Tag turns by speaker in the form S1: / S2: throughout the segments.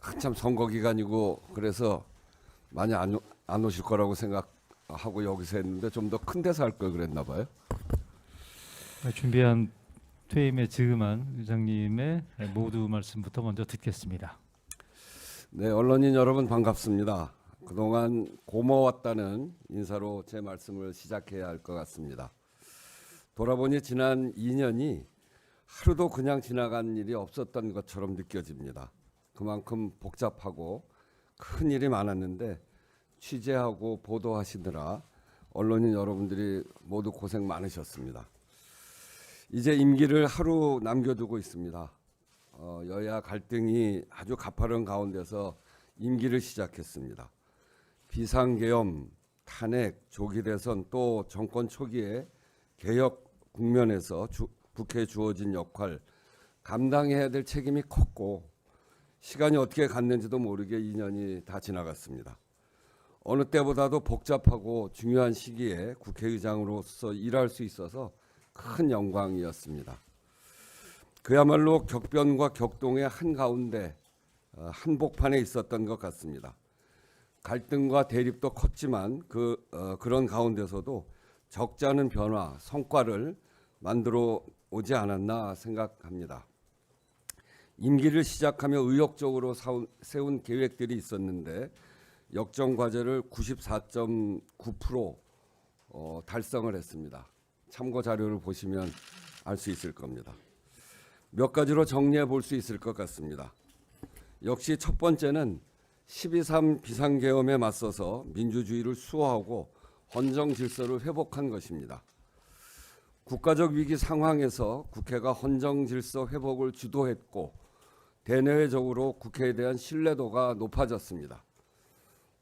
S1: 한참 선거 기간이고 그래서 많이 안 오실 거라고 생각하고 여기서 했는데 좀 더 큰 데서 할 걸 그랬나 봐요.
S2: 준비한 퇴임의 즈음한 의장님의 모두 말씀부터 먼저 듣겠습니다.
S1: 네, 언론인 여러분 반갑습니다. 그동안 고마웠다는 인사로 제 말씀을 시작해야 할 것 같습니다. 돌아보니 지난 2년이 하루도 그냥 지나간 일이 없었던 것처럼 느껴집니다. 그만큼 복잡하고 큰 일이 많았는데 취재하고 보도하시느라 언론인 여러분들이 모두 고생 많으셨습니다. 이제 임기를 하루 남겨두고 있습니다. 여야 갈등이 아주 가파른 가운데서 임기를 시작했습니다. 비상계엄, 탄핵, 조기 대선 또 정권 초기에 개혁 국면에서 국회에 주어진 역할, 감당해야 될 책임이 컸고 시간이 어떻게 갔는지도 모르게 2년이 다 지나갔습니다. 어느 때보다도 복잡하고 중요한 시기에 국회의장으로서 일할 수 있어서 큰 영광이었습니다. 그야말로 격변과 격동의 한가운데 한복판에 있었던 것 같습니다. 갈등과 대립도 컸지만 그런 가운데서도 적지 않은 변화, 성과를 만들어 오지 않았나 생각합니다. 임기를 시작하며 의욕적으로 세운 계획들이 있었는데 역정 과제를 94.9% 달성을 했습니다. 참고 자료를 보시면 알 수 있을 겁니다. 몇 가지로 정리해 볼 수 있을 것 같습니다. 역시 첫 번째는 12.3 비상계엄에 맞서서 민주주의를 수호하고 헌정 질서를 회복한 것입니다. 국가적 위기 상황에서 국회가 헌정 질서 회복을 주도했고 대내외적으로 국회에 대한 신뢰도가 높아졌습니다.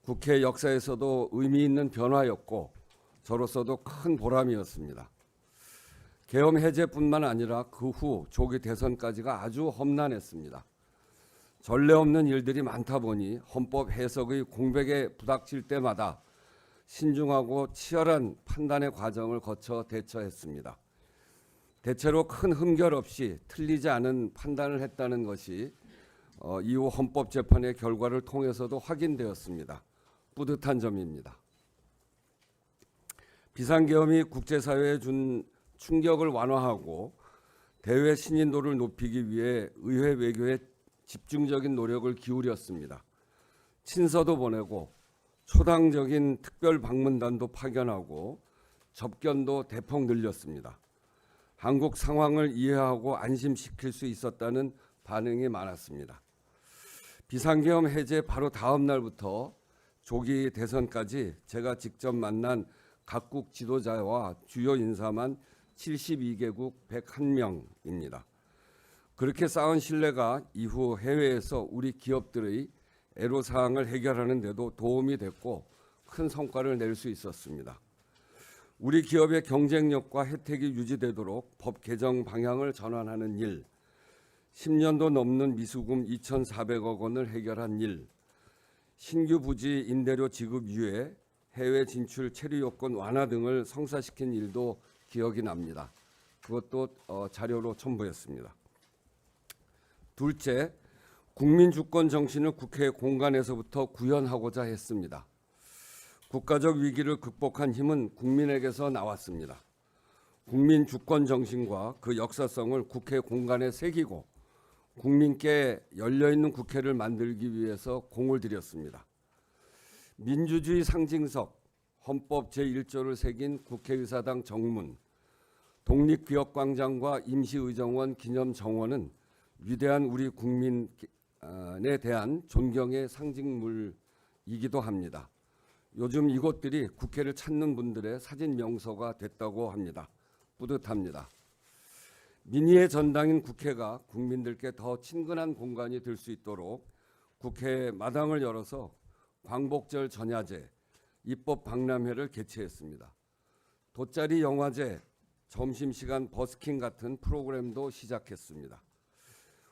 S1: 국회 역사에서도 의미 있는 변화였고 저로서도 큰 보람이었습니다. 계엄 해제뿐만 아니라 그 후 조기 대선까지가 아주 험난했습니다. 전례 없는 일들이 많다 보니 헌법 해석의 공백에 부닥칠 때마다 신중하고 치열한 판단의 과정을 거쳐 대처했습니다. 대체로 큰 흠결 없이 틀리지 않은 판단을 했다는 것이 이후 헌법재판의 결과를 통해서도 확인되었습니다. 뿌듯한 점입니다. 비상계엄이 국제사회에 준 충격을 완화하고 대외 신인도를 높이기 위해 의회 외교에 집중적인 노력을 기울였습니다. 친서도 보내고 초당적인 특별 방문단도 파견하고 접견도 대폭 늘렸습니다. 한국 상황을 이해하고 안심시킬 수 있었다는 반응이 많았습니다. 비상계엄 해제 바로 다음 날부터 조기 대선까지 제가 직접 만난 각국 지도자와 주요 인사만 72개국 101명입니다. 그렇게 쌓은 신뢰가 이후 해외에서 우리 기업들의 애로사항을 해결하는 데도 도움이 됐고 큰 성과를 낼 수 있었습니다. 우리 기업의 경쟁력과 혜택이 유지되도록 법 개정 방향을 전환하는 일, 10년도 넘는 미수금 2,400억 원을 해결한 일, 신규 부지 임대료 지급 유예, 해외 진출 체류 요건 완화 등을 성사시킨 일도 기억이 납니다. 그것도 자료로 첨부했습니다. 둘째, 국민 주권 정신을 국회 공간에서부터 구현하고자 했습니다. 국가적 위기를 극복한 힘은 국민에게서 나왔습니다. 국민 주권 정신과 그 역사성을 국회 공간에 새기고 국민께 열려있는 국회를 만들기 위해서 공을 들였습니다. 민주주의 상징석, 헌법 제1조를 새긴 국회의사당 정문, 독립기억광장과 임시의정원 기념정원은 위대한 우리 국민에 대한 존경의 상징물이기도 합니다. 요즘 이곳들이 국회를 찾는 분들의 사진 명소가 됐다고 합니다. 뿌듯합니다. 민의의 전당인 국회가 국민들께 더 친근한 공간이 될 수 있도록 국회 마당을 열어서 광복절 전야제, 입법 박람회를 개최했습니다. 돗자리 영화제, 점심시간 버스킹 같은 프로그램도 시작했습니다.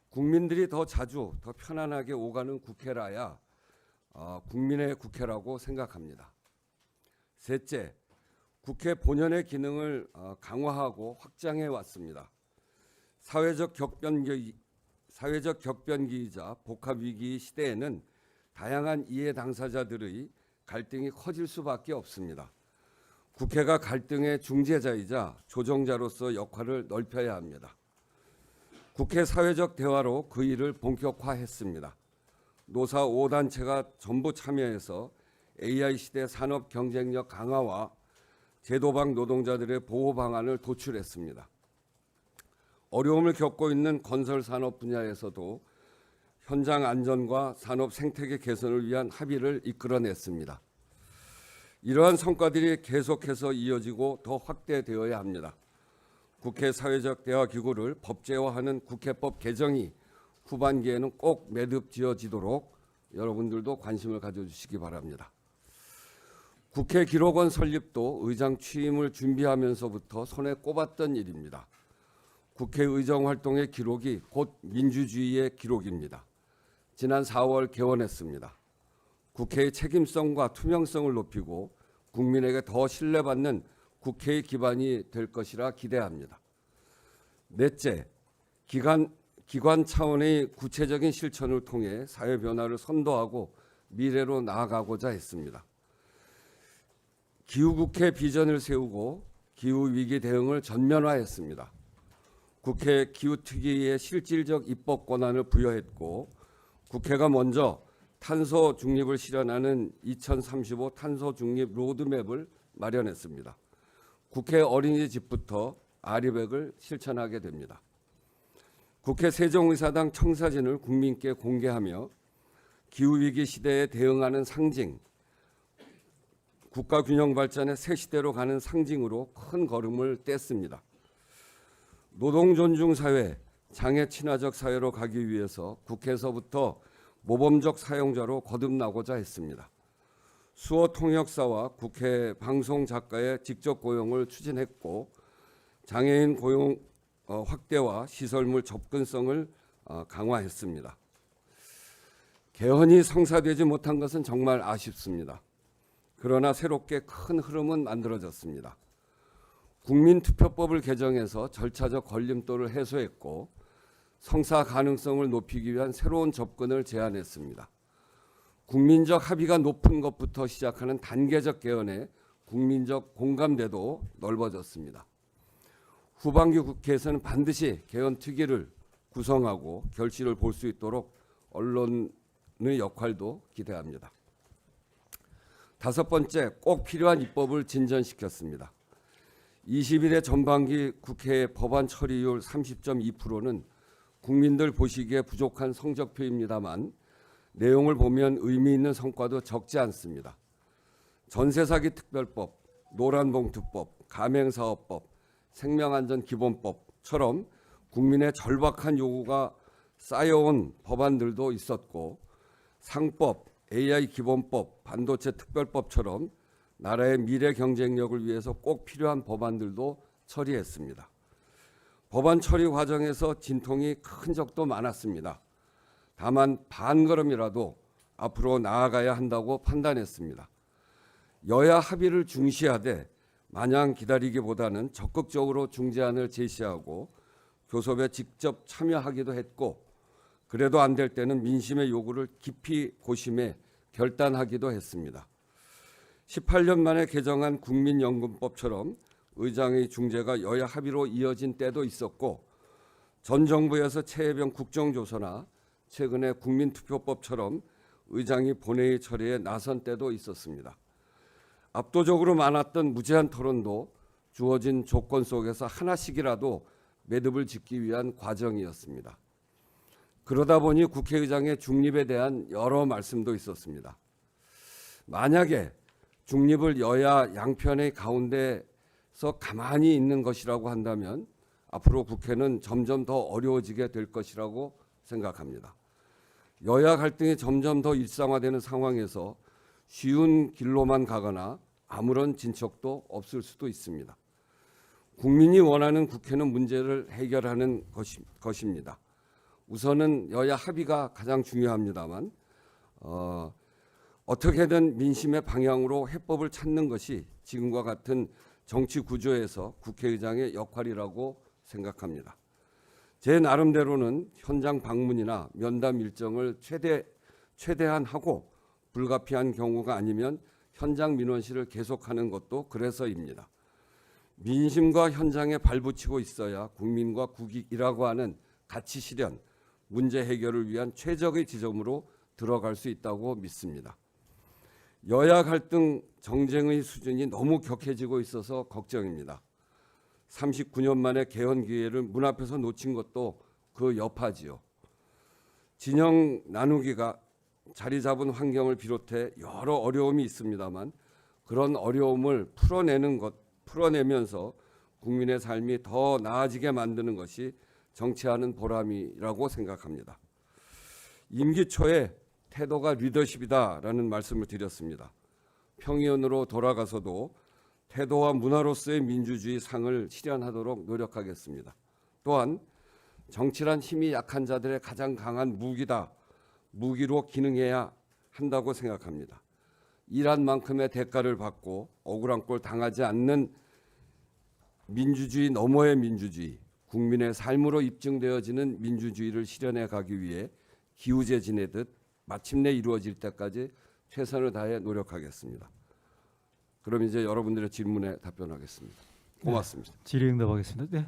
S1: 국민들이 더 자주, 더 편안하게 오가는 국회라야 국민의 국회라고 생각합니다. 셋째, 국회 본연의 기능을 강화하고 확장해 왔습니다. 사회적 격변기이자 복합위기 시대에는 다양한 이해 당사자들의 갈등이 커질 수밖에 없습니다. 국회가 갈등의 중재자이자 조정자로서 역할을 넓혀야 합니다. 국회 사회적 대화로 그 일을 본격화했습니다. 노사 5단체가 전부 참여해서 AI 시대 산업 경쟁력 강화와 제도방 노동자들의 보호 방안을 도출했습니다. 어려움을 겪고 있는 건설 산업 분야에서도 현장 안전과 산업 생태계 개선을 위한 합의를 이끌어냈습니다. 이러한 성과들이 계속해서 이어지고 더 확대되어야 합니다. 국회 사회적 대화 기구를 법제화하는 국회법 개정이 후반기에는 꼭 매듭지어지도록 여러분들도 관심을 가져주시기 바랍니다. 국회 기록원 설립도 의장 취임을 준비하면서부터 손에 꼽았던 일입니다. 국회의정 활동의 기록이 곧 민주주의의 기록입니다. 지난 4월 개원했습니다. 국회의 책임성과 투명성을 높이고 국민에게 더 신뢰받는 국회의 기반이 될 것이라 기대합니다. 넷째, 기관 차원의 구체적인 실천을 통해 사회 변화를 선도하고 미래로 나아가고자 했습니다. 기후국회 비전을 세우고 기후위기 대응을 전면화했습니다. 국회 기후특위에 실질적 입법 권한을 부여했고 국회가 먼저 탄소 중립을 실현하는 2035 탄소 중립 로드맵을 마련했습니다. 국회 어린이집부터 아리백을 실천하게 됩니다. 국회 세종의사당 청사진을 국민께 공개하며 기후위기 시대에 대응하는 상징, 국가균형 발전의 새 시대로 가는 상징으로 큰 걸음을 뗐습니다. 노동존중 사회, 장애 친화적 사회로 가기 위해서 국회에서부터 모범적 사용자로 거듭나고자 했습니다. 수어 통역사와 국회 방송 작가의 직접 고용을 추진했고 장애인 고용 확대와 시설물 접근성을 강화했습니다. 개헌이 성사되지 못한 것은 정말 아쉽습니다. 그러나 새롭게 큰 흐름은 만들어졌습니다. 국민투표법을 개정해서 절차적 걸림돌을 해소했고 성사 가능성을 높이기 위한 새로운 접근을 제안했습니다. 국민적 합의가 높은 것부터 시작하는 단계적 개헌에 국민적 공감대도 넓어졌습니다. 후반기 국회에서는 반드시 개헌 특위를 구성하고 결실을 볼 수 있도록 언론의 역할도 기대합니다. 다섯 번째, 꼭 필요한 입법을 진전시켰습니다. 20일의 전반기 국회 법안 처리율 30.2%는 국민들 보시기에 부족한 성적표입니다만 내용을 보면 의미 있는 성과도 적지 않습니다. 전세사기 특별법, 노란봉투법, 가맹사업법, 생명안전기본법처럼 국민의 절박한 요구가 쌓여온 법안들도 있었고 상법, AI 기본법, 반도체 특별법처럼 나라의 미래 경쟁력을 위해서 꼭 필요한 법안들도 처리했습니다. 법안 처리 과정에서 진통이 큰 적도 많았습니다. 다만 반걸음이라도 앞으로 나아가야 한다고 판단했습니다. 여야 합의를 중시하되 마냥 기다리기보다는 적극적으로 중재안을 제시하고 교섭에 직접 참여하기도 했고 그래도 안 될 때는 민심의 요구를 깊이 고심해 결단하기도 했습니다. 18년 만에 개정한 국민연금법처럼 의장의 중재가 여야 합의로 이어진 때도 있었고 전 정부에서 최혜병 국정조사나 최근에 국민투표법처럼 의장이 본회의 처리에 나선 때도 있었습니다. 압도적으로 많았던 무제한 토론도 주어진 조건 속에서 하나씩이라도 매듭을 짓기 위한 과정이었습니다. 그러다 보니 국회의장의 중립에 대한 여러 말씀도 있었습니다. 만약에 중립을 여야 양편의 가운데서 가만히 있는 것이라고 한다면 앞으로 국회는 점점 더 어려워지게 될 것이라고 생각합니다. 여야 갈등이 점점 더 일상화되는 상황에서 쉬운 길로만 가거나 아무런 진척도 없을 수도 있습니다. 국민이 원하는 국회는 문제를 해결하는 것입니다. 우선은 여야 합의가 가장 중요합니다만 어떻게든 민심의 방향으로 해법을 찾는 것이 지금과 같은 정치 구조에서 국회의장의 역할이라고 생각합니다. 제 나름대로는 현장 방문이나 면담 일정을 최대한 하고 불가피한 경우가 아니면 현장 민원실을 계속하는 것도 그래서입니다. 민심과 현장에 발붙이고 있어야 국민과 국익이라고 하는 가치 실현, 문제 해결을 위한 최적의 지점으로 들어갈 수 있다고 믿습니다. 여야 갈등 정쟁의 수준이 너무 격해지고 있어서 걱정입니다. 39년 만에 개헌 기회를 문 앞에서 놓친 것도 그 여파지요. 진영 나누기가 자리 잡은 환경을 비롯해 여러 어려움이 있습니다만 그런 어려움을 풀어내면서 국민의 삶이 더 나아지게 만드는 것이 정치하는 보람이라고 생각합니다. 임기 초에 태도가 리더십이다라는 말씀을 드렸습니다. 평의원으로 돌아가서도 태도와 문화로서의 민주주의 상을 실현하도록 노력하겠습니다. 또한 정치란 힘이 약한 자들의 가장 강한 무기다. 무기로 기능해야 한다고 생각합니다. 일한 만큼의 대가를 받고 억울한 꼴 당하지 않는 민주주의 너머의 민주주의, 국민의 삶으로 입증되어지는 민주주의를 실현해 가기 위해 기우제 지내듯 마침내 이루어질 때까지 최선을 다해 노력하겠습니다. 그럼 이제 여러분들의 질문에 답변하겠습니다. 고맙습니다.
S2: 질의응답하겠습니다. 네.